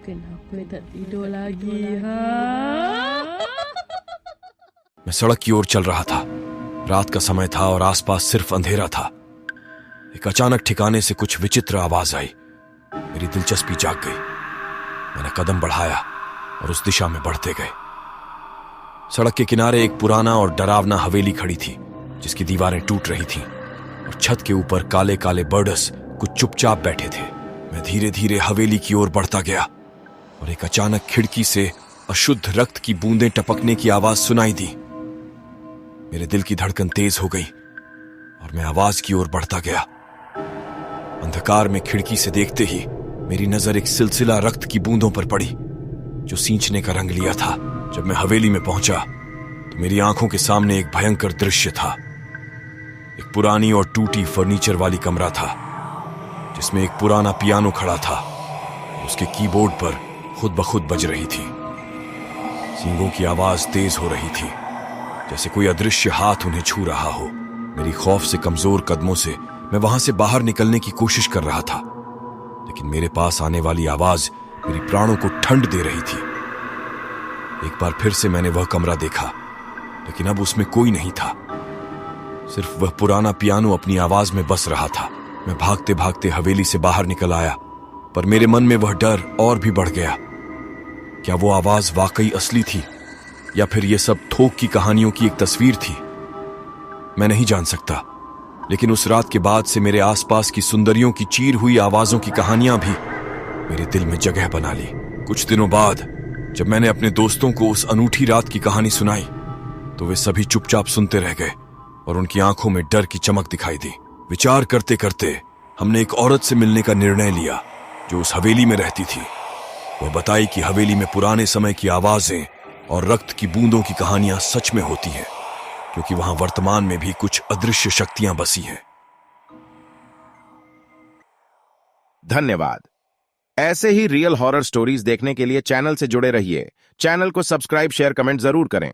Kenapa tak tidur lagi, ha? मैं सड़क की ओर चल रहा था। रात का समय था और आसपास सिर्फ अंधेरा था। एक अचानक ठिकाने से कुछ विचित्र आवाज आई। मेरी दिलचस्पी जाग गई। मैंने कदम बढ़ाया और उस दिशा में बढ़ते गए। सड़क के किनारे एक पुराना और डरावना हवेली खड़ी थी, जिसकी दीवारें टूट रही थीं और छत के ऊपर काले काले बर्ड्स कुछ चुपचाप बैठे थे। मैं धीरे धीरे हवेली की ओर बढ़ता गया और एक अचानक खिड़की से अशुद्ध रक्त की बूंदें टपकने की आवाज सुनाई दी। मेरे दिल की धड़कन तेज हो गई और मैं आवाज की ओर बढ़ता गया। अंधकार में खिड़की से देखते ही मेरी नजर एक सिलसिला रक्त की बूंदों पर पड़ी, जो सींचने का रंग लिया था। जब मैं हवेली में पहुंचा तो मेरी आंखों के सामने एक भयंकर दृश्य था। एक पुरानी और टूटी फर्नीचर वाली कमरा था, जिसमें एक पुराना पियानो खड़ा था। उसके कीबोर्ड पर खुद ब खुद बज रही थी। सींगों की आवाज तेज हो रही थी, जैसे कोई अदृश्य हाथ उन्हें छू रहा हो। मेरी खौफ से कमजोर कदमों से मैं वहां से बाहर निकलने की कोशिश कर रहा था, लेकिन मेरे पास आने वाली आवाज मेरी प्राणों को ठंड दे रही थी। एक बार फिर से मैंने वह कमरा देखा, लेकिन अब उसमें कोई नहीं था। सिर्फ वह पुराना पियानो अपनी आवाज में बस रहा था। मैं भागते भागते हवेली से बाहर निकल आया, पर मेरे मन में वह डर और भी बढ़ गया। क्या वो आवाज वाकई असली थी, या फिर यह सब थोक की कहानियों की एक तस्वीर थी? मैं नहीं जान सकता, लेकिन उस रात के बाद से मेरे आसपास की सुंदरियों की चीर हुई आवाजों की कहानियां भी मेरे दिल में जगह बना ली। कुछ दिनों बाद जब मैंने अपने दोस्तों को उस अनूठी रात की कहानी सुनाई, तो वे सभी चुपचाप सुनते रह गए और उनकी आंखों में डर की चमक दिखाई दी। विचार करते करते हमने एक औरत से मिलने का निर्णय लिया, जो उस हवेली में रहती थी। वह बताई कि हवेली में पुराने समय की आवाजें और रक्त की बूंदों की कहानियां सच में होती हैं, क्योंकि वहां वर्तमान में भी कुछ अदृश्य शक्तियां बसी हैं। धन्यवाद। ऐसे ही रियल हॉरर स्टोरीज देखने के लिए चैनल से जुड़े रहिए। चैनल को सब्सक्राइब, शेयर, कमेंट जरूर करें।